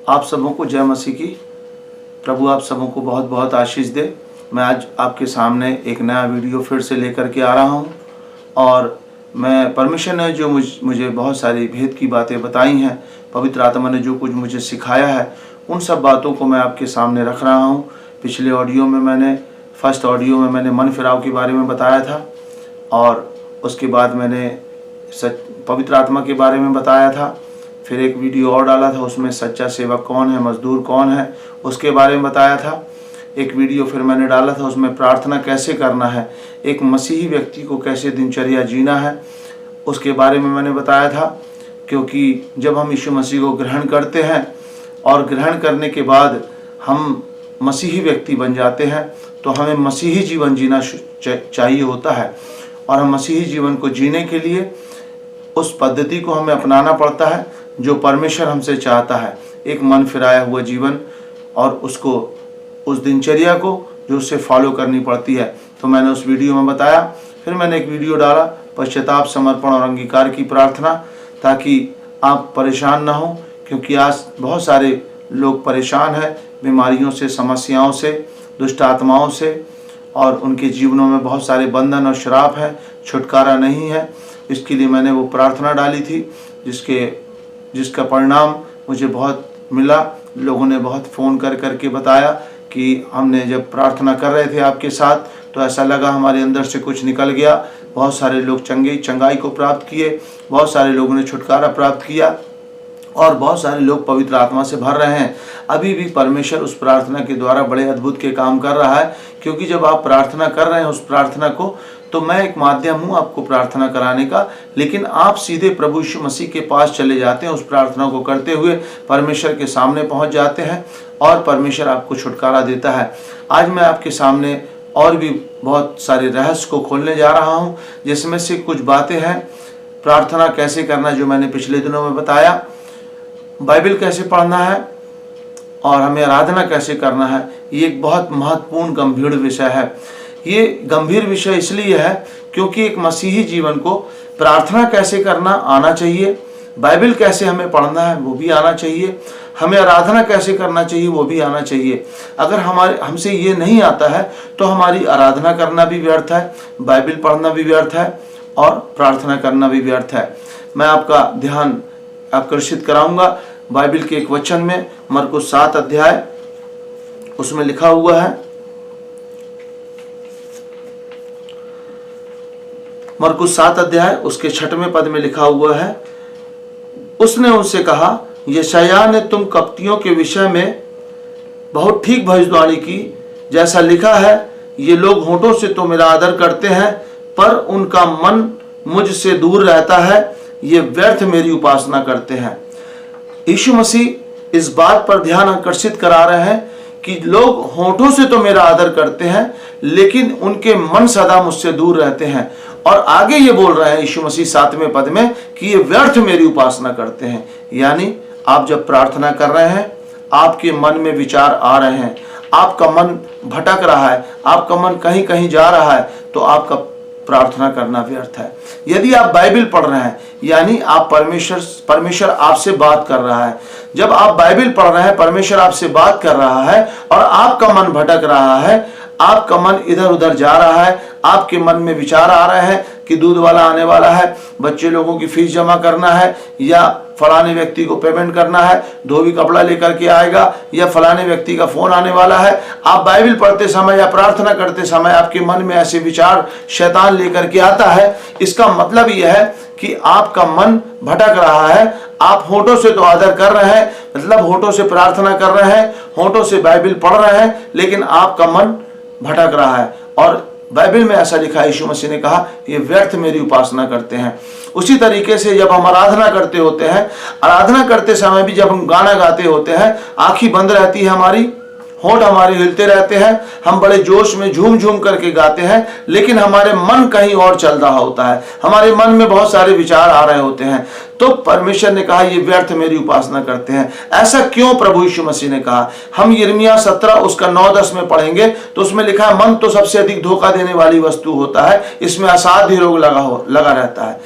आप सबों को जय मसीह की। प्रभु आप सबों को बहुत बहुत आशीष दे। मैं आज आपके सामने एक नया वीडियो फिर से लेकर के आ रहा हूं और मैं परमेश्वर ने जो मुझे बहुत सारी भेद की बातें बताई हैं, पवित्र आत्मा ने जो कुछ मुझे सिखाया है, उन सब बातों को मैं आपके सामने रख रहा हूं। पिछले ऑडियो में फर्स्ट ऑडियो में मैंने मन फिराव के बारे में बताया था और उसके बाद मैंने पवित्र आत्मा के बारे में बताया था। फिर एक वीडियो और डाला था, उसमें सच्चा सेवक कौन है, मजदूर कौन है, उसके बारे में बताया था। एक वीडियो फिर मैंने डाला था, उसमें प्रार्थना कैसे करना है, एक मसीही व्यक्ति को कैसे दिनचर्या जीना है, उसके बारे में मैंने बताया था। क्योंकि जब हम यीशु मसीह को ग्रहण करते हैं और ग्रहण करने के बाद हम मसीही व्यक्ति बन जाते हैं तो हमें मसीही जीवन जीना चाहिए होता है और हम मसीही जीवन को जीने के लिए उस पद्धति को हमें अपनाना पड़ता है जो परमेश्वर हमसे चाहता है, एक मन फिराया हुआ जीवन और उसको उस दिनचर्या को जो उससे फॉलो करनी पड़ती है। तो मैंने उस वीडियो में बताया। फिर मैंने एक वीडियो डाला, पश्चाताप, समर्पण और अंगीकार की प्रार्थना, ताकि आप परेशान ना हो, क्योंकि आज बहुत सारे लोग परेशान हैं बीमारियों से, समस्याओं से, दुष्ट आत्माओं से, और उनके जीवनों में बहुत सारे बंधन और श्राप है, छुटकारा नहीं है। इसके लिए मैंने वो प्रार्थना डाली थी जिसका परिणाम मुझे बहुत मिला। लोगों ने बहुत फ़ोन करके बताया कि हमने जब प्रार्थना कर रहे थे आपके साथ तो ऐसा लगा हमारे अंदर से कुछ निकल गया। बहुत सारे लोग चंगाई को प्राप्त किए, बहुत सारे लोगों ने छुटकारा प्राप्त किया और बहुत सारे लोग पवित्र आत्मा से भर रहे हैं। अभी भी परमेश्वर उस प्रार्थना के द्वारा बड़े अद्भुत के काम कर रहा है, क्योंकि जब आप प्रार्थना कर रहे हैं उस प्रार्थना को, तो मैं एक माध्यम हूं आपको प्रार्थना कराने का, लेकिन आप सीधे प्रभु यीशु मसीह के पास चले जाते हैं। उस प्रार्थना को करते हुए परमेश्वर के सामने पहुंच जाते हैं और परमेश्वर आपको छुटकारा देता है। आज मैं आपके सामने और भी बहुत सारे रहस्य को खोलने जा रहा हूं, जिसमें से कुछ बातें हैं प्रार्थना कैसे करना, जो मैंने पिछले दिनों में बताया, बाइबल कैसे पढ़ना है और हमें आराधना कैसे करना है। ये एक बहुत महत्वपूर्ण गंभीर विषय है। ये गंभीर विषय इसलिए है क्योंकि एक मसीही जीवन को प्रार्थना कैसे करना आना चाहिए, बाइबल कैसे हमें पढ़ना है वो भी आना चाहिए, हमें आराधना कैसे करना चाहिए वो भी आना चाहिए। अगर हमसे ये नहीं आता है तो हमारी आराधना करना भी व्यर्थ है, बाइबल पढ़ना भी व्यर्थ है और प्रार्थना करना भी व्यर्थ है। मैं आपका ध्यान आकर्षित कराऊंगा बाइबल के एक वचन में, मरकुस 7 अध्याय, उसमें लिखा हुआ है, मरकुस 7 अध्याय उसके 6वें पद में लिखा हुआ है, उसने उनसे कहा, यशायाह ने तुम कप्तियों के विषय में बहुत ठीक भविष्यवाणी की, जैसा लिखा है, ये लोग होठों से तो मेरा आदर करते हैं पर उनका मन मुझसे दूर रहता है, ये व्यर्थ मेरी उपासना करते हैं। यीशु मसीह इस बात पर ध्यान आकर्षित करा रहे हैं कि लोग होठों से तो मेरा आदर करते हैं लेकिन उनके मन सदा मुझसे दूर रहते हैं। और आगे ये बोल रहे हैं यीशु मसीह 7वें पद में कि ये व्यर्थ मेरी उपासना करते हैं। यानी आप जब प्रार्थना कर रहे हैं, आपके मन में विचार आ रहे हैं, आपका मन भटक रहा है, आपका मन कहीं कहीं जा रहा है, तो आपका प्रार्थना करना व्यर्थ है। यदि आप बाइबल पढ़ रहे हैं, यानी आप परमेश्वर आपसे बात कर रहा है। जब आप बाइबल पढ़ रहे हैं, परमेश्वर आपसे बात कर रहा है और आपका मन भटक रहा है, आपका मन इधर उधर जा रहा है, आपके मन में विचार आ रहे हैं कि दूध वाला आने वाला है, बच्चे लोगों की फीस जमा करना है, या फलाने व्यक्ति को पेमेंट करना है, धोबी कपड़ा लेकर के आएगा, या फलाने व्यक्ति का फोन आने वाला है। आप बाइबल पढ़ते समय या प्रार्थना करते समय आपके मन में ऐसे विचार शैतान लेकर के आता है। इसका मतलब यह है कि आपका मन भटक रहा है। आप होठों से तो आदर कर रहे हैं, मतलब होठों से प्रार्थना कर रहे हैं, होठों से बाइबल पढ़ रहे हैं, लेकिन आपका मन भटक रहा है। और बाइबल में ऐसा लिखा है, यीशु मसीह ने कहा, ये व्यर्थ मेरी उपासना करते हैं। उसी तरीके से जब हम आराधना करते होते हैं, आराधना करते समय भी जब हम गाना गाते होते हैं, आंखें बंद रहती है हमारी, होंठ हमारे हिलते रहते हैं, हम बड़े जोश में झूम झूम करके गाते हैं, लेकिन हमारे मन कहीं और चल रहा होता है, हमारे मन में बहुत सारे विचार आ रहे होते हैं। तो परमेश्वर ने कहा ये व्यर्थ मेरी उपासना करते हैं। ऐसा क्यों प्रभु यीशु मसीह ने कहा? हम यिर्मयाह 17 उसका 9-10 में पढ़ेंगे तो उसमें लिखा है, मन तो सबसे अधिक धोखा देने वाली वस्तु होता है, इसमें असाध्य रोग लगा रहता है।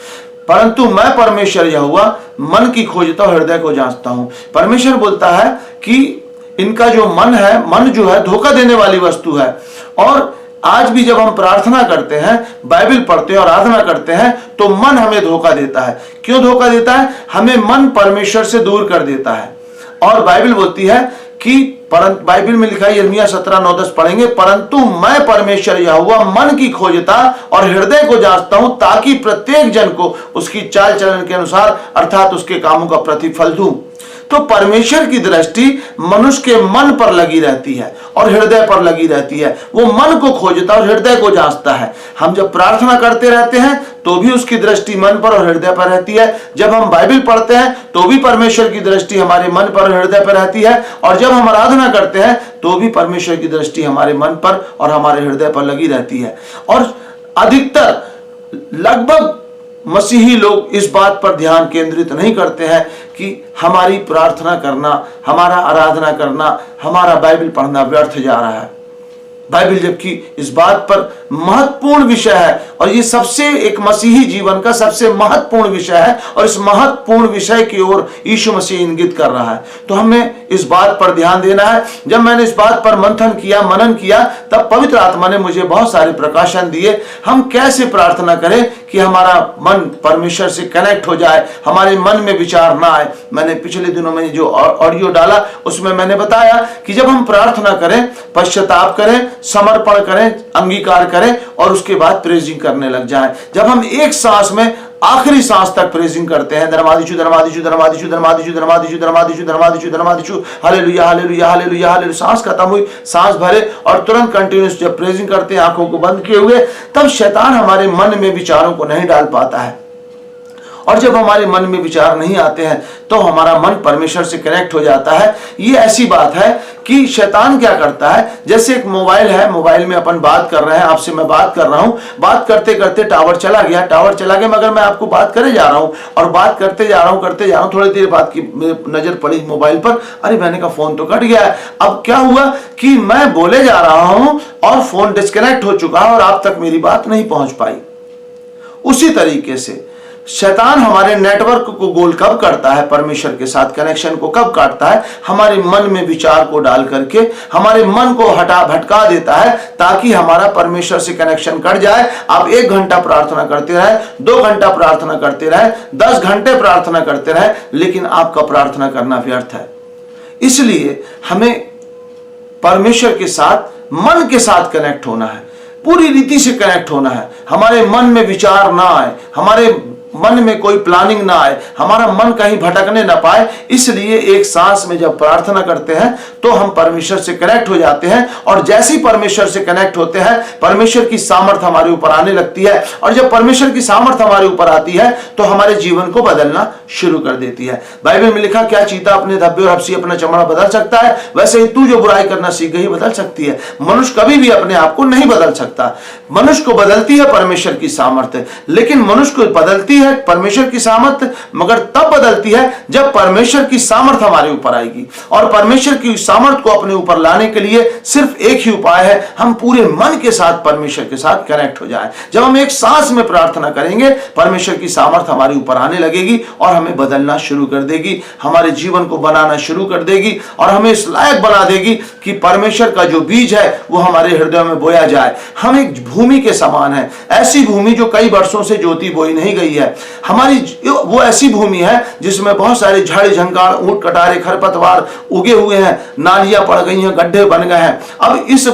परंतु मैं परमेश्वर यहोवा मन की खोजता हूं, हृदय को जांचता हूं। परमेश्वर बोलता है कि इनका जो मन है, मन जो है धोखा देने वाली वस्तु है। और आज भी जब हम प्रार्थना करते हैं, बाइबल पढ़ते हैं और आराधना करते हैं, तो मन हमें धोखा देता है। क्यों धोखा देता है? हमें मन परमेश्वर से दूर कर देता है। और बाइबल बोलती है कि बाइबल में लिखा है, यिर्मयाह 17:9-10 पढ़ेंगे, परंतु मैं परमेश्वर यहोवा मन की खोजता और हृदय को जांचता हूं, ताकि प्रत्येक जन को उसकी चाल चलन के अनुसार अर्थात उसके कामों का प्रतिफल दूं। तो परमेश्वर की दृष्टि मनुष्य के मन पर लगी रहती है और हृदय पर लगी रहती है। वो मन को खोजता और हृदय को जांचता है। हम जब प्रार्थना करते रहते हैं तो भी उसकी दृष्टि मन पर और हृदय पर रहती है। जब हम बाइबल पढ़ते हैं तो भी परमेश्वर की दृष्टि हमारे मन पर और हृदय पर रहती है। और जब हम आराधना करते हैं तो भी परमेश्वर की दृष्टि हमारे मन पर और हमारे हृदय पर लगी रहती है। और अधिकतर लगभग मसीही लोग इस बात पर ध्यान केंद्रित नहीं करते हैं कि हमारी प्रार्थना करना, हमारा आराधना करना, हमारा बाइबल पढ़ना व्यर्थ जा रहा है। बाइबल जबकि इस बात पर महत्वपूर्ण विषय है और ये सबसे एक मसीही जीवन का सबसे महत्वपूर्ण विषय है और इस महत्वपूर्ण विषय की ओर यीशु मसीह इंगित कर रहा है। तो हमें इस बात पर ध्यान देना है। जब मैंने इस बात पर मंथन किया, मनन किया, तब पवित्र आत्मा ने मुझे बहुत सारे प्रकाशन दिए। हम कैसे प्रार्थना करें कि हमारा मन परमेश्वर से कनेक्ट हो जाए, हमारे मन में विचार ना आए। मैंने पिछले दिनों में जो ऑडियो डाला उसमें मैंने बताया कि जब हम प्रार्थना करें, पश्चाताप करें, समर्पण करें, अंगीकार करें और उसके बाद प्रेजिंग करने लग जाएं। जब हम एक सांस में आखिरी सांस तक प्रेजिंग करते हैं, धर्मादिशु धर्मादिशु धर्मादिशु धर्मादिशु धर्मादिशु धर्मादिशु धर्मादिशु धर्मादिशु, हालेलुया हालेलुया हालेलुया हालेलुया, सांस खत्म हुई, सांस भरे और तुरंत कंटिन्यूस जब प्रेजिंग करते हैं आंखों को बंद किए हुए, तब शैतान हमारे मन में विचारों को नहीं डाल पाता है। और जब हमारे मन में विचार नहीं आते हैं तो हमारा मन परमेश्वर से कनेक्ट हो जाता है। ये ऐसी बात है कि शैतान क्या करता है, जैसे एक मोबाइल है, मोबाइल में अपन बात कर रहे हैं, आपसे मैं बात कर रहा हूं, बात करते करते टावर चला गया, मगर मैं आपको बात करे जा रहा हूं और बात करते जा रहा हूं, थोड़ी देर बाद की नजर पड़ी मोबाइल पर, अरे मैंने कहा फोन तो कट गया है। अब क्या हुआ कि मैं बोले जा रहा हूं और फोन डिस्कनेक्ट हो चुका और आप तक मेरी बात नहीं पहुंच पाई। उसी तरीके से शैतान हमारे नेटवर्क को गोल कब करता है, परमेश्वर के साथ कनेक्शन को कब काटता है, हमारे मन में विचार को डाल करके हमारे मन को भटका देता है, ताकि हमारा परमेश्वर से कनेक्शन कट जाए। आप 1 घंटा प्रार्थना करते रहे, 2 घंटा प्रार्थना करते रहे, 10 घंटे प्रार्थना करते रहे, लेकिन आपका प्रार्थना करना व्यर्थ है। इसलिए हमें परमेश्वर के साथ मन के साथ कनेक्ट होना है, पूरी रीति से कनेक्ट होना है। हमारे मन में विचार ना आए, हमारे मन में कोई प्लानिंग ना आए, हमारा मन कहीं भटकने ना पाए। इसलिए एक सांस में जब प्रार्थना करते हैं तो हम परमेश्वर से कनेक्ट हो जाते हैं और जैसे ही परमेश्वर से कनेक्ट होते हैं परमेश्वर की सामर्थ हमारे ऊपर आने लगती है। और जब परमेश्वर की सामर्थ हमारे ऊपर आती है तो हमारे जीवन को बदलना शुरू कर देती है। बाइबल में लिखा, क्या चीता अपने धब्बे और हबसी अपना चमड़ा बदल सकता है, वैसे ही तू जो बुराई करना सीख गई बदल सकती है। मनुष्य कभी भी अपने आप को नहीं बदल सकता, मनुष्य को बदलती है परमेश्वर की सामर्थ्य। लेकिन मनुष्य को बदलती है परमेश्वर की सामर्थ, मगर तब बदलती है जब परमेश्वर की सामर्थ हमारे ऊपर आएगी। और परमेश्वर की सामर्थ को अपने ऊपर लाने के लिए सिर्फ एक ही उपाय है, हम पूरे मन के साथ परमेश्वर के साथ कनेक्ट हो जाएं। जब हम एक सांस में प्रार्थना करेंगे परमेश्वर की सामर्थ हमारे ऊपर आने लगेगी और हमें बदलना शुरू कर देगी, हमारे जीवन को बनाना शुरू कर देगी और हमें इस लायक बना देगी कि परमेश्वर का जो बीज है वो हमारे हृदय में बोया जाए। हम एक भूमि के समान है, ऐसी भूमि जो कई वर्षों से जोती बोई नहीं गई है। हमारी वो ऐसी भूमि है जिसमें बहुत सारे झाड़ी झंकार, ऊंट कटारे, खरपतवार उगे हुए हैं, नालियां पड़ गई हैं, गड्ढे बन गए हैं। अब इस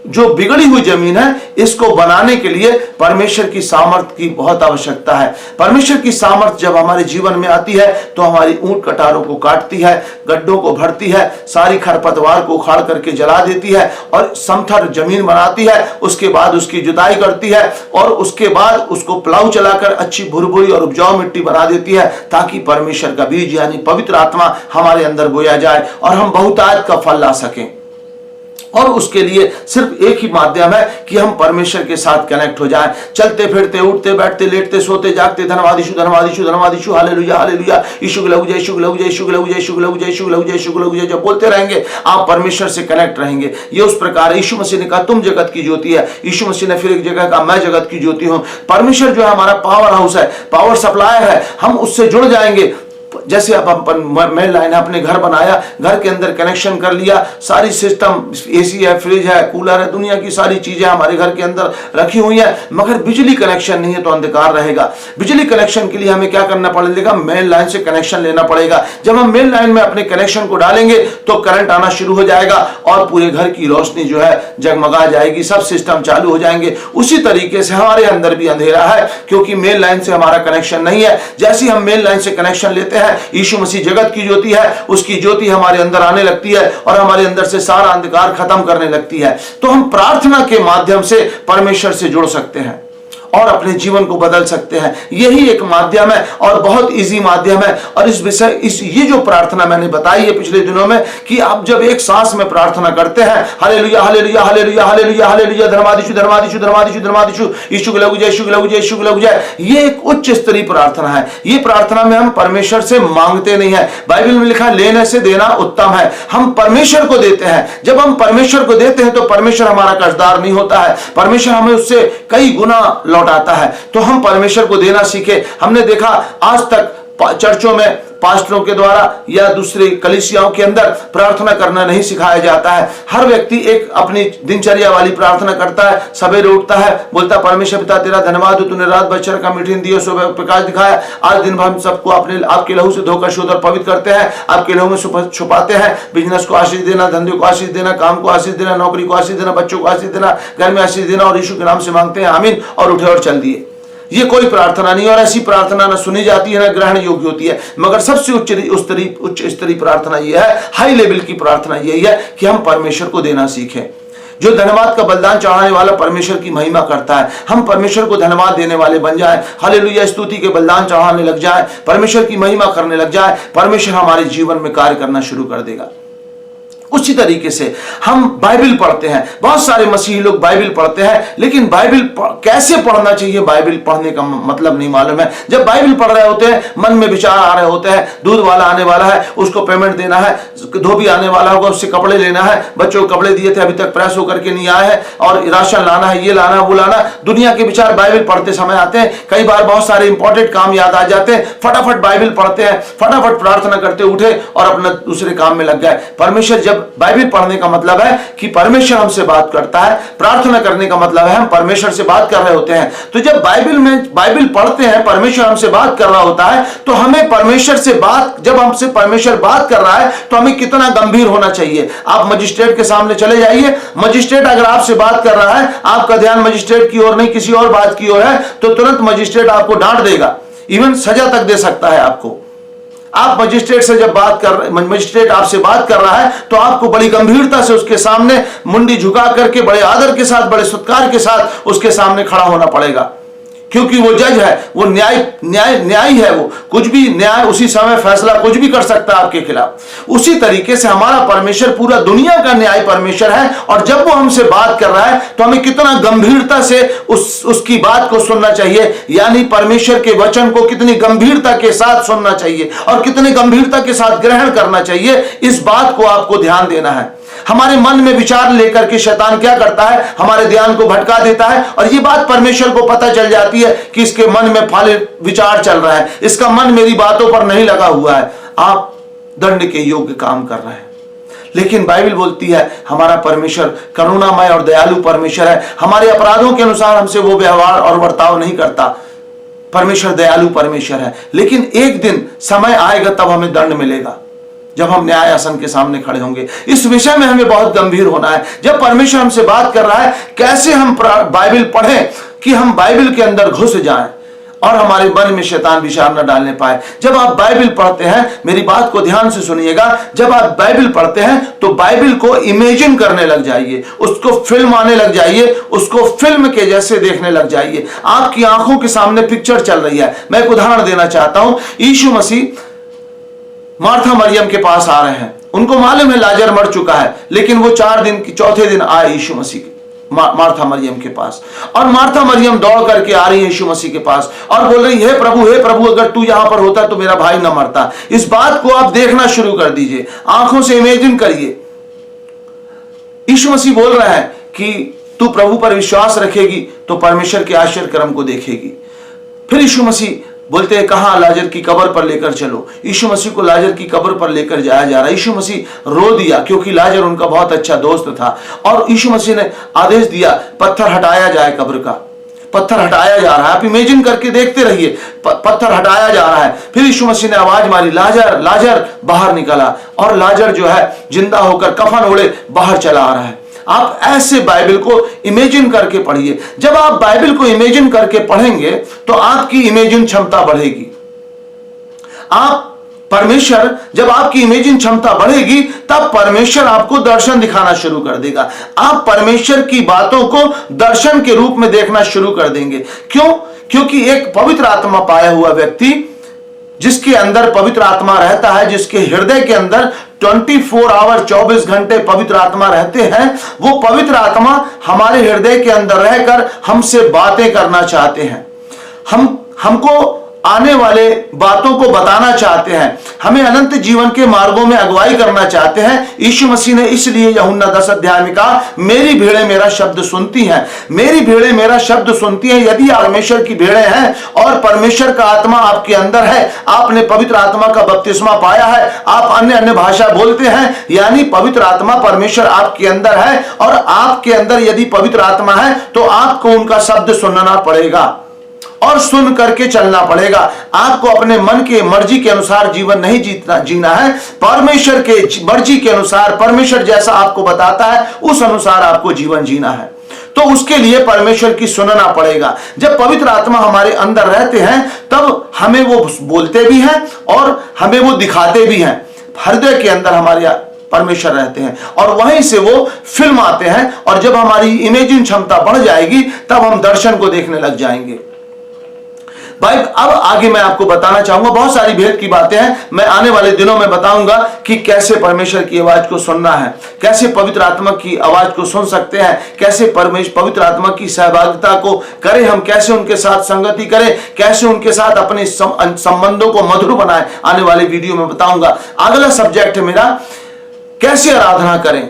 जो बिगड़ी हुई जमीन है इसको बनाने के लिए परमेश्वर की सामर्थ की बहुत आवश्यकता है। परमेश्वर की सामर्थ जब हमारे जीवन में आती है तो हमारी ऊंट कटारों को काटती है, गड्ढों को भरती है, सारी खरपतवार को उखाड़ करके जला देती है और समथर जमीन बनाती है। उसके बाद उसकी जुताई करती है और उसके बाद उसको प्लाऊ चलाकर अच्छी भुरभुरी और उपजाऊ मिट्टी बना देती है, ताकि परमेश्वर का बीज यानी पवित्र आत्मा हमारे अंदर बोया जाए और हम बहुतायत का फल ला सकें। और उसके लिए सिर्फ एक ही माध्यम है कि हम परमेश्वर के साथ कनेक्ट हो जाएं। चलते फिरते, उठते बैठते, लेटते सोते जागते, धन्यवाद यीशु, धन्यवाद यीशु, धन्यवाद यीशु, हालेलुया हालेलुया, यीशु लहू जय, यीशु लहू जय, यीशु लहू जय, यीशु लहू जय, यीशु लहू जय, यीशु लहू जय, जब बोलते रहेंगे आप परमेश्वर से कनेक्ट रहेंगे। ये उस प्रकार यीशु मसीह ने कहा तुम जगत की ज्योति है। यीशु मसीह ने फिर एक जगह कहा मैं जगत की ज्योति हूं। परमेश्वर जो है हमारा पावर हाउस है, पावर सप्लायर है। हम उससे जुड़ जाएंगे। जैसे अब मेन लाइन है, अपने घर बनाया, घर के अंदर कनेक्शन कर लिया, सारी सिस्टम, एसी है, फ्रिज है, कूलर है, दुनिया की सारी चीजें हमारे घर के अंदर रखी हुई है, मगर बिजली कनेक्शन नहीं है तो अंधकार रहेगा। बिजली कनेक्शन के लिए हमें क्या करना पड़ेगा? मेन लाइन से कनेक्शन लेना पड़ेगा। जब हम मेन लाइन में अपने कनेक्शन को डालेंगे तो करंट आना शुरू हो जाएगा और पूरे घर की रोशनी जो है जगमगा जाएगी, सब सिस्टम चालू हो जाएंगे। उसी तरीके से हमारे अंदर भी अंधेरा है क्योंकि मेन लाइन से हमारा कनेक्शन नहीं है। जैसे ही हम मेन लाइन से कनेक्शन लेते हैं, यीशु मसीह जगत की ज्योति है, उसकी ज्योति हमारे अंदर आने लगती है और हमारे अंदर से सारा अंधकार खत्म करने लगती है। तो हम प्रार्थना के माध्यम से परमेश्वर से जुड़ सकते हैं और अपने जीवन को बदल सकते हैं। यही एक माध्यम है और बहुत इजी माध्यम है। और ये जो प्रार्थना मैंने बताई है पिछले दिनों में कि आप जब एक सांस में प्रार्थना करते हैं, hallelujah hallelujah hallelujah hallelujah hallelujah, धन्यवाद यीशु, धन्यवाद यीशु, धन्यवाद यीशु, धन्यवाद यीशु, यीशु लहू जय, यीशु लहू जय, यीशु लहू जय। ये एक उच्च स्तरीय प्रार्थना है। ये प्रार्थना में हम परमेश्वर से मांगते नहीं है। बाइबल में लिखा लेने से देना उत्तम है। हम परमेश्वर को देते हैं। जब हम परमेश्वर को देते हैं तो परमेश्वर हमारा कर्जदार नहीं होता है, परमेश्वर हमें उससे कई गुना लौटाता है। तो हम परमेश्वर को देना सीखे। हमने देखा आज तक चर्चों में पास्टरों के द्वारा या दूसरे कलीसियाओं के अंदर प्रार्थना करना नहीं सिखाया जाता है। हर व्यक्ति एक अपनी दिनचर्या वाली प्रार्थना करता है। सवेरे उठता है, बोलता है परमेश्वर पिता तेरा धन्यवाद हो, तूने रात बच्चर का मीठी नींद दी और सुबह प्रकाश दिखाया। आज दिन भर हम सबको अपने आपके लहू से धोकर शुद्ध और पवित्र करते हैं, आपके लहू में छुपाते हैं। बिजनेस को आशीष देना, धंधे को आशीष देना, काम को आशीष देना, नौकरी को आशीष देना, बच्चों को आशीष देना, घर में आशीष देना और यीशु के नाम से मांगते हैं, आमीन, और उठे और चल दिए। ये कोई प्रार्थना नहीं और ऐसी प्रार्थना न सुनी जाती है न ग्रहण योग्य होती है। मगर सबसे उच्च स्तरीय प्रार्थना यह है, हाई लेवल की प्रार्थना यही है कि हम परमेश्वर को देना सीखें। जो धन्यवाद का बलिदान चढ़ाने वाला परमेश्वर की महिमा करता है, हम परमेश्वर को धन्यवाद देने वाले बन जाए। हालेलुया, स्तुति के बलिदान चढ़ाने लग जाए, परमेश्वर की महिमा करने लग जाए, परमेश्वर हमारे जीवन में कार्य करना शुरू कर देगा। उसी तरीके से हम बाइबल पढ़ते हैं। बहुत सारे मसीही लोग बाइबल पढ़ते हैं, लेकिन बाइबल कैसे पढ़ना चाहिए, बाइबल पढ़ने का मतलब नहीं मालूम है। जब बाइबल पढ़ रहे होते हैं, मन में विचार आ रहे होते हैं, दूध वाला आने वाला है, उसको पेमेंट देना है, धोबी आने वाला होगा, उससे कपड़े लेना है, बच्चों को कपड़े दिए थे अभी तक प्रेस होकर के नहीं आए हैं, और राशन लाना है, ये लाना वो लाना, दुनिया के विचार बाइबल पढ़ते समय आते हैं। कई बार बहुत सारे इंपॉर्टेंट काम याद आ जाते हैं, फटाफट बाइबल पढ़ते हैं, फटाफट प्रार्थना करते उठे और अपना दूसरे काम में लग गए। परमेश्वर जब बाइबल पढ़ने का मतलब है कि परमेश्वर हमसे बात करता है, प्रार्थना करने का मतलब है हम परमेश्वर से बात कर रहे होते हैं। तो जब बाइबल पढ़ते हैं, परमेश्वर हमसे बात कर रहा होता है, तो हमें परमेश्वर से बात, जब हमसे परमेश्वर बात कर रहा है तो हमें कितना गंभीर होना चाहिए। आप मजिस्ट्रेट के सामने चले जाइए, मजिस्ट्रेट अगर आपसे बात कर रहा है, आपका ध्यान मजिस्ट्रेट की ओर नहीं किसी और बात की ओर है, तो तुरंत मजिस्ट्रेट आपको डांट देगा, इवन सजा तक दे सकता है आपको। आप मजिस्ट्रेट से जब मजिस्ट्रेट आपसे बात कर रहा है तो आपको बड़ी गंभीरता से उसके सामने मुंडी झुका करके, बड़े आदर के साथ, बड़े सत्कार के साथ उसके सामने खड़ा होना पड़ेगा, क्योंकि वो जज है, वो न्यायी है। वो कुछ भी न्याय उसी समय फैसला कुछ भी कर सकता है आपके खिलाफ। उसी तरीके से हमारा परमेश्वर पूरा दुनिया का न्याय परमेश्वर है, और जब वो हमसे बात कर रहा है तो हमें कितना गंभीरता से उसकी बात को सुनना चाहिए, यानी परमेश्वर के वचन को कितनी गंभीरता के साथ सुनना चाहिए और कितनी गंभीरता के साथ ग्रहण करना चाहिए, इस बात को आपको ध्यान देना है। हमारे मन में विचार लेकर के शैतान क्या करता है, हमारे ध्यान को भटका देता है, और ये बात परमेश्वर को पता चल जाती है कि इसके मन में फाले विचार चल रहा है, इसका मन मेरी बातों पर नहीं लगा हुआ है, आप दंड के योग्य काम कर रहे हैं। लेकिन बाइबल बोलती है हमारा परमेश्वर करुणामय और दयालु परमेश्वर है। हमारे अपराधों के अनुसार हमसे वो व्यवहार और बर्ताव नहीं करता। परमेश्वर दयालु परमेश्वर है, लेकिन एक दिन समय आएगा तब हमें दंड मिलेगा, जब हम न्याय आसन के सामने खड़े होंगे। इस विषय में हमें बहुत गंभीर होना है। जब परमेश्वर हमसे बात कर रहा है, कैसे हम बाइबल पढ़ें कि हम बाइबल के अंदर घुस जाएं और हमारे मन में शैतान विचार न डालने पाए। जब आप बाइबल पढ़ते हैं, मेरी बात को ध्यान से सुनिएगा, जब आप बाइबल पढ़ते हैं तो बाइबल को इमेजिन करने लग जाइए, उसको फिल्म आने लग जाइए, उसको फिल्म के जैसे देखने लग जाइए। आपकी आंखों के सामने पिक्चर चल रही है। मैं एक उदाहरण देना चाहता हूं। यीशु मसीह मार्था मरियम के पास आ रहे हैं उनको मालूम है लाजर मर चुका है, लेकिन वो 4 दिन की चौथे दिन आए यीशु मसीह मार्था मरियम के पास, और मार्था मरियम दौड़ करके आ रही है यीशु मसीह के पास और बोल रही है प्रभु अगर तू यहां पर होता तो मेरा भाई न मरता। इस बात को आप देखना शुरू कर दीजिए, आंखों से इमेजिन करिए। यीशु मसीह बोल रहा है कि तू प्रभु पर विश्वास रखेगी तो परमेश्वर के आश्चर्य कर्म को देखेगी। फिर यीशु मसीह बोलते हैं कहां, लाजर की कब्र पर लेकर चलो। यीशु मसीह को लाजर की कब्र पर लेकर जाया जा रहा है। यीशु मसीह रो दिया क्योंकि लाजर उनका बहुत अच्छा दोस्त था, और यीशु मसीह ने आदेश दिया पत्थर हटाया जाए, कब्र का पत्थर हटाया जा रहा है। आप इमेजिन करके देखते रहिए, पत्थर हटाया जा रहा है। फिर यीशु मसीह ने आवाज मारी, लाजर लाजर बाहर निकला, और लाजर जो है जिंदा होकर कफन ओढ़े बाहर चला आ रहा है। आप ऐसे बाइबल को इमेजिन करके पढ़िए। जब आप बाइबल को इमेजिन करके पढ़ेंगे तो आपकी इमेजिन क्षमता बढ़ेगी। परमेश्वर जब आपकी इमेजिन क्षमता बढ़ेगी तब परमेश्वर आपको दर्शन दिखाना शुरू कर देगा। आप परमेश्वर की बातों को दर्शन के रूप में देखना शुरू कर देंगे। क्यों? क्योंकि एक पवित्र आत्मा पाया हुआ व्यक्ति, जिसके अंदर पवित्र आत्मा रहता है, जिसके हृदय के अंदर 24 आवर 24 घंटे पवित्र आत्मा रहते हैं, वो पवित्र आत्मा हमारे हृदय के अंदर रहकर हमसे बातें करना चाहते हैं, हमको आने वाले बातों को बताना चाहते हैं, हमें अनंत जीवन के मार्गों में अगुवाई करना चाहते हैं। यीशु मसीह ने इसलिए यूहन्ना 10 अध्याय में कहा, मेरी भेड़ें मेरा शब्द सुनती हैं, मेरी भेड़ें मेरा शब्द सुनती हैं। यदि आप परमेश्वर की भेड़ें हैं और परमेश्वर का आत्मा आपके अंदर है, आपने पवित्र आत्मा का बपतिस्मा पाया है, आप अन्य भाषा बोलते हैं, यानी पवित्र आत्मा परमेश्वर आपके अंदर है, और आपके अंदर यदि पवित्र आत्मा है तो आपको उनका शब्द सुनना पड़ेगा और सुन करके चलना पड़ेगा। आपको अपने मन के मर्जी के अनुसार जीवन नहीं जीना है, परमेश्वर के मर्जी के अनुसार, परमेश्वर जैसा आपको बताता है उस अनुसार आपको जीवन जीना है। तो उसके लिए परमेश्वर की सुनना पड़ेगा। जब पवित्र आत्मा हमारे अंदर रहते हैं तब हमें वो बोलते भी हैं और हमें वो दिखाते भी हैं। हृदय के अंदर हमारे परमेश्वर रहते हैं और वहीं से वो फिल्म आते हैं, और जब हमारी इमेजिन क्षमता बढ़ जाएगी तब हम दर्शन को देखने लग जाएंगे। भाई अब आगे मैं आपको बताना चाहूंगा, बहुत सारी भेद की बातें हैं। मैं आने वाले दिनों में बताऊंगा कि कैसे परमेश्वर की आवाज को सुनना है, कैसे पवित्र आत्मा की आवाज को सुन सकते हैं, कैसे पवित्र आत्मा की सहभागिता को करें, हम कैसे उनके साथ संगति करें, कैसे उनके साथ अपने संबंधों को मधुर बनाएं। आने वाले वीडियो में बताऊंगा। अगला सब्जेक्ट है मेरा, कैसे आराधना करें।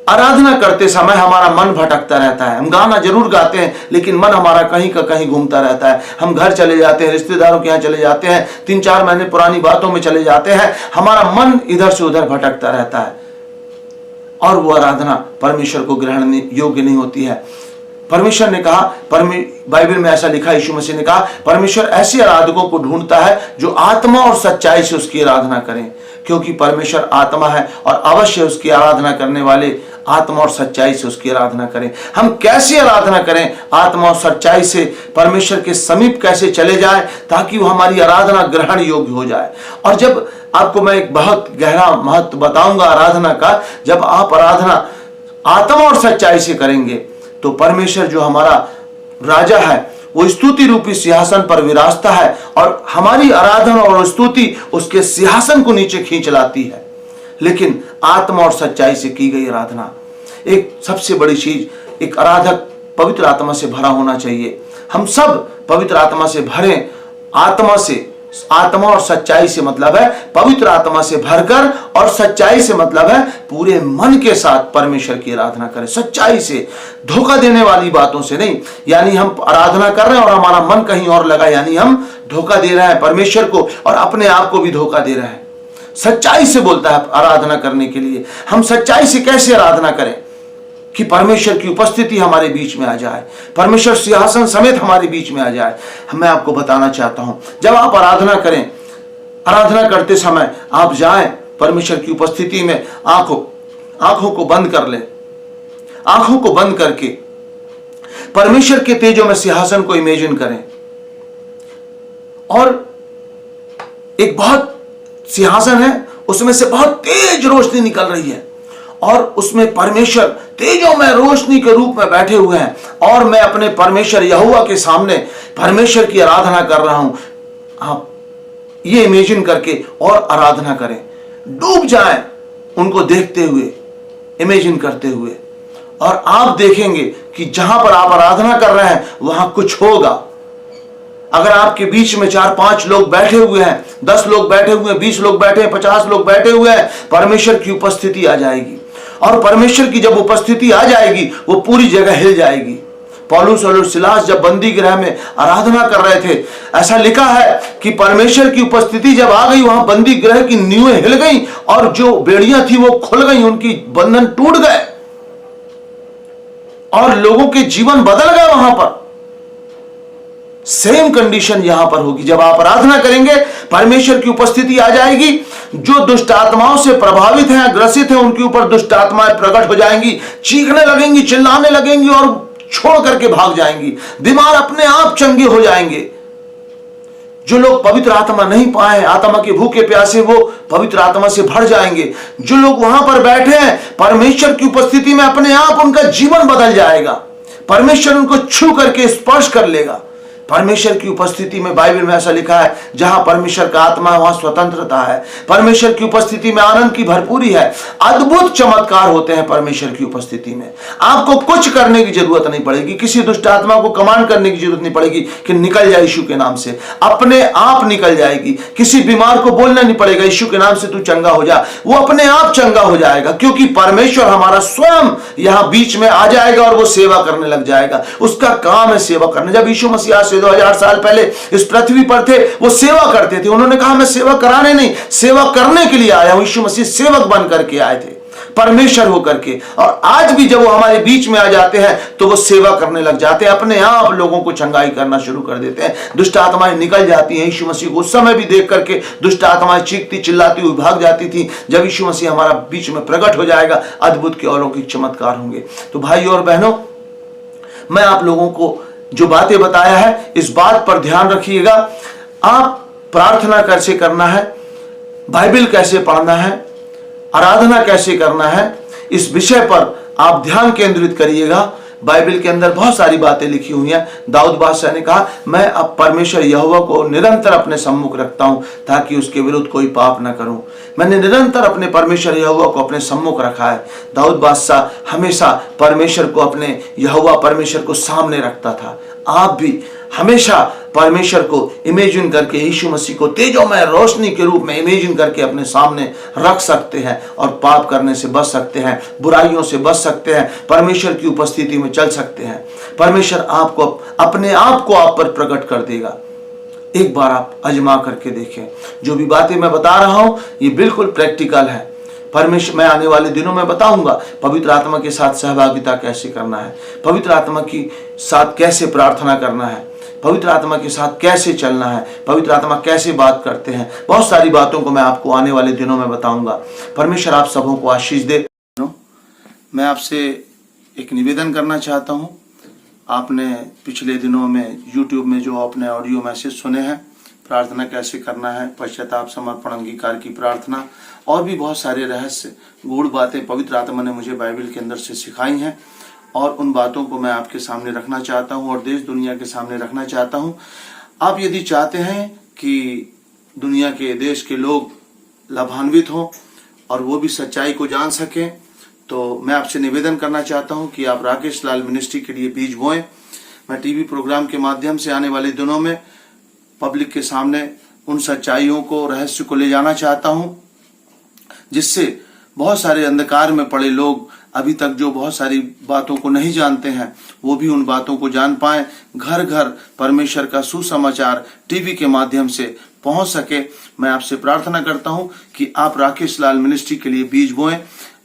आराधना करते समय हमारा मन भटकता रहता है। हम गाना जरूर गाते हैं लेकिन मन हमारा कहीं का कहीं घूमता रहता है। हम घर चले जाते हैं, रिश्तेदारों के यहाँ चले जाते हैं, 3-4 महीने पुरानी बातों में चले जाते हैं, हमारा मन इधर से उधर भटकता रहता है, और वो आराधना परमेश्वर को ग्रहण योग्य नहीं होती है। परमेश्वर ने कहा, बाइबल में ऐसा लिखा, यीशु मसीह ने कहा, परमेश्वर ऐसे आराधकों को ढूंढता है जो आत्मा और सच्चाई से उसकी आराधना करें, क्योंकि परमेश्वर आत्मा है और अवश्य उसकी आराधना करने वाले आत्मा और सच्चाई से उसकी आराधना करें। हम कैसे आराधना करें? आत्मा और सच्चाई से परमेश्वर के समीप कैसे चले जाएं ताकि वो हमारी आराधना ग्रहण योग्य हो जाए। और जब आपको मैं एक बहुत गहरा महत्व बताऊंगा आराधना का, जब आप आराधना आत्मा और सच्चाई से करेंगे तो परमेश्वर जो हमारा राजा है वो स्तुति रूपी सिंहासन पर विराजता है, और हमारी आराधना और स्तुति उसके सिंहासन को नीचे खींच लाती है। लेकिन आत्मा और सच्चाई से की गई आराधना, एक सबसे बड़ी चीज, एक आराधक पवित्र आत्मा से भरा होना चाहिए। हम सब पवित्र आत्मा से भरें। आत्मा और सच्चाई से मतलब है पवित्र आत्मा से भरकर, और सच्चाई से मतलब है पूरे मन के साथ परमेश्वर की आराधना करें, सच्चाई से, धोखा देने वाली बातों से नहीं। यानी हम आराधना कर रहे हैं और हमारा मन कहीं और लगा, यानी हम धोखा दे रहे हैं परमेश्वर को और अपने आप को भी धोखा दे रहे हैं। सच्चाई से बोलता है आराधना करने के लिए। हम सच्चाई से कैसे आराधना करें कि परमेश्वर की उपस्थिति हमारे बीच में आ जाए, परमेश्वर सिंहासन समेत हमारे बीच में आ जाए। मैं आपको बताना चाहता हूं, जब आप आराधना करें, आराधना करते समय आप जाएं परमेश्वर की उपस्थिति में, आंखों को बंद कर लें, आंखों को बंद करके परमेश्वर के तेजों में सिंहासन को इमेजिन करें, और एक बहुत सिंहासन है, उसमें से बहुत तेज रोशनी निकल रही है, और उसमें परमेश्वर तेजों में रोशनी के रूप में बैठे हुए हैं, और मैं अपने परमेश्वर यहोवा के सामने परमेश्वर की आराधना कर रहा हूं। आप ये इमेजिन करके और आराधना करें, डूब जाएं उनको देखते हुए, इमेजिन करते हुए, और आप देखेंगे कि जहां पर आप आराधना कर रहे हैं वहां कुछ होगा। अगर आपके बीच में 4-5 लोग बैठे हुए हैं, 10 लोग बैठे हुए हैं, 20 लोग बैठे हैं, 50 लोग बैठे हुए हैं, परमेश्वर की उपस्थिति आ जाएगी। और परमेश्वर की जब उपस्थिति आ जाएगी वो पूरी जगह हिल जाएगी। पौलुस और सिलास जब बंदी गृह में आराधना कर रहे थे, ऐसा लिखा है कि परमेश्वर की उपस्थिति जब आ गई, वहां बंदी गृह की नींवें हिल गई और जो बेड़ियां थी वो खुल गई, उनकी बंधन टूट गए और लोगों के जीवन बदल गए। वहां पर सेम कंडीशन यहां पर होगी। जब आप आराधना करेंगे, परमेश्वर की उपस्थिति आ जाएगी। जो दुष्ट आत्माओं से प्रभावित हैं, ग्रसित हैं, उनके ऊपर दुष्ट आत्माएं प्रकट हो जाएंगी, चीखने लगेंगी, चिल्लाने लगेंगी और छोड़ करके भाग जाएंगी। बीमार अपने आप चंगे हो जाएंगे। जो लोग पवित्र आत्मा नहीं पाए, आत्मा के भूखे प्यासे, वो पवित्र आत्मा से भर जाएंगे। जो लोग वहां पर बैठे हैं, परमेश्वर की उपस्थिति में अपने आप उनका जीवन बदल जाएगा। परमेश्वर उनको छू करके स्पर्श कर लेगा। परमेश्वर की उपस्थिति में, बाइबल में ऐसा लिखा है, जहां परमेश्वर का आत्मा है वहां स्वतंत्रता है। परमेश्वर की उपस्थिति में आनंद की भरपूरी है। अद्भुत चमत्कार होते हैं परमेश्वर की उपस्थिति में। आपको कुछ करने की जरूरत नहीं पड़ेगी, किसी दुष्ट आत्मा को कमांड करने की जरूरत नहीं पड़ेगी कि निकल जाए यीशु के नाम से, अपने आप निकल जाएगी। किसी बीमार को बोलना नहीं पड़ेगा यीशु के नाम से तू चंगा हो जा, वो अपने आप चंगा हो जाएगा, क्योंकि परमेश्वर हमारा स्वयं यहां बीच में आ जाएगा और वो सेवा करने लग जाएगा। उसका काम है सेवा करना। जब यीशु मसीह 2000 साल पहले इस पृथ्वी पर थे, वो सेवा करते थे। उन्होंने कहा मैं सेवा कराने नहीं, सेवा करने के लिए आया हूं। यीशु मसीह सेवक बन करके आए थे, परमेश्वर होकर के। और आज भी जब वो हमारे बीच में आ जाते हैं तो वो सेवा करने लग जाते हैं, अपने आप लोगों को चंगाई करना शुरू कर देते हैं। दुष्ट आत्माएं निकल जाती हैं। यीशु मसीह को उस समय भी देख करके दुष्ट आत्माएं चीखती चिल्लाती हुई भाग जाती थी। जब यीशु मसीह हमारा बीच में प्रकट हो जाएगा, अद्भुत के अलौकिक चमत्कार होंगे। तो भाइयों और बहनों, मैं आप लोगों को जो बातें बताया है, इस बात पर ध्यान रखिएगा। आप प्रार्थना कैसे करना है, बाइबल कैसे पढ़ना है, आराधना कैसे करना है, इस विषय पर आप ध्यान केंद्रित करिएगा। बाइबल के अंदर बहुत सारी बातें लिखी हुई हैं। दाऊद बादशाह ने कहा, मैं अब परमेश्वर यहोवा को निरंतर अपने सम्मुख रखता हूं ताकि उसके विरुद्ध कोई पाप ना करूं। मैंने निरंतर अपने परमेश्वर यहोवा को अपने सम्मुख रखा है। दाऊद बादशाह हमेशा परमेश्वर को, अपने यहोवा परमेश्वर को सामने रखता था। आप भी हमेशा परमेश्वर को इमेजिन करके, यीशु मसीह को तेजोमय रोशनी के रूप में इमेजिन करके अपने सामने रख सकते हैं और पाप करने से बच सकते हैं, बुराइयों से बच सकते हैं, परमेश्वर की उपस्थिति में चल सकते हैं। परमेश्वर आपको, अपने आप को आप पर प्रकट कर देगा। एक बार आप आजमा करके देखें। जो भी बातें मैं बता रहा हूं ये बिल्कुल प्रैक्टिकल है। परमेश्वर, मैं आने वाले दिनों में बताऊंगा पवित्र आत्मा के साथ सहभागिता कैसे करना है, पवित्र आत्मा के साथ कैसे प्रार्थना करना है, पवित्र आत्मा के साथ कैसे चलना है, पवित्र आत्मा कैसे बात करते हैं। बहुत सारी बातों को मैं आपको आने वाले दिनों में बताऊंगा। परमेश्वर आप सबों को आशीष दे। मैं आपसे एक निवेदन करना चाहता हूं। आपने पिछले दिनों में YouTube में जो आपने ऑडियो मैसेज सुने हैं, प्रार्थना कैसे करना है, पश्चाताप, समर्पण, अंगीकार की प्रार्थना, और भी बहुत सारे रहस्य, गूढ़ बातें पवित्र आत्मा ने मुझे बाइबल के अंदर से सिखाई हैं, और उन बातों को मैं आपके सामने रखना चाहता हूं और देश दुनिया के सामने रखना चाहता हूं। आप यदि चाहते हैं कि दुनिया के, देश के लोग लाभान्वित हों और वो भी सच्चाई को जान सकें, तो मैं आपसे निवेदन करना चाहता हूं कि आप राकेश लाल मिनिस्ट्री के लिए बीज बोएं। मैं टीवी प्रोग्राम के माध्यम से आने वाले दिनों में पब्लिक के सामने उन सच्चाइयों को, रहस्य को ले जाना चाहता हूं, जिससे बहुत सारे अंधकार में पड़े लोग, अभी तक जो बहुत सारी बातों को नहीं जानते हैं, वो भी उन बातों को जान पाएं। घर घर परमेश्वर का सुसमाचार टीवी के माध्यम से पहुंच सके। मैं आपसे प्रार्थना करता हूं कि आप राकेश लाल मिनिस्ट्री के लिए बीज बोएं।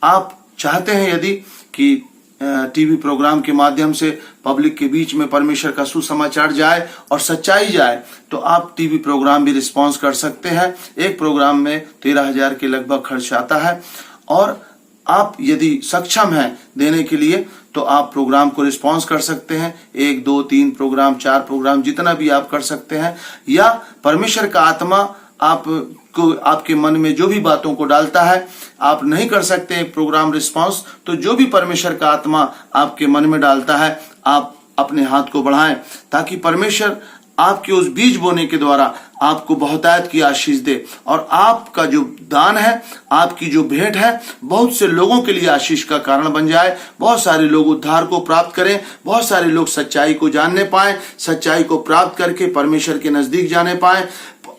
आप चाहते हैं यदि कि टीवी प्रोग्राम के माध्यम से पब्लिक के बीच में परमेश्वर का सुसमाचार जाए और सच्चाई जाए, तो आप टीवी प्रोग्राम भी रिस्पॉन्स कर सकते हैं। एक प्रोग्राम में 13,000 के लगभग खर्च आता है, और आप यदि सक्षम हैं देने के लिए तो आप प्रोग्राम को रिस्पॉन्स कर सकते हैं। 1, 2, 3 प्रोग्राम, 4 प्रोग्राम, जितना भी आप कर सकते हैं। या परमेश्वर का आत्मा आपको, आपके मन में जो भी बातों को डालता है, आप नहीं कर सकते एक प्रोग्राम रिस्पॉन्स, तो जो भी परमेश्वर का आत्मा आपके मन में डालता है, आप अपने हाथ को बढ़ाएं ताकि परमेश्वर आपके उस बीज बोने के द्वारा आपको बहुतायत की आशीष दे, और आपका जो दान है, आपकी जो भेंट है, बहुत से लोगों के लिए आशीष का कारण बन जाए। बहुत सारे लोग उद्धार को प्राप्त करें, बहुत सारे लोग सच्चाई को जानने पाए, सच्चाई को प्राप्त करके परमेश्वर के नजदीक जाने पाए,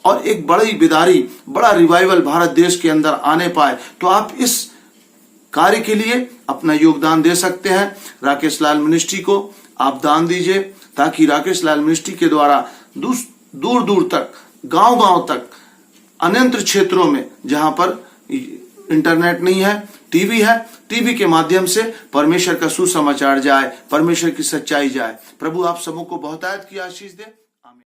और एक बड़ी बिदारी, बड़ा रिवाइवल भारत देश के अंदर आने पाए। तो आप इस कार्य के लिए अपना योगदान दे सकते हैं। राकेश लाल मिनिस्ट्री को आप दान दीजिए, ताकि राकेश लाल मिनिस्ट्री के द्वारा दूर दूर तक, गांव गांव तक, अन्यंत्र क्षेत्रों में जहां पर इंटरनेट नहीं है, टीवी है, टीवी के माध्यम से परमेश्वर का सुसमाचार जाए, परमेश्वर की सच्चाई जाए। प्रभु आप सबों को बहुतायत की आशीष दे।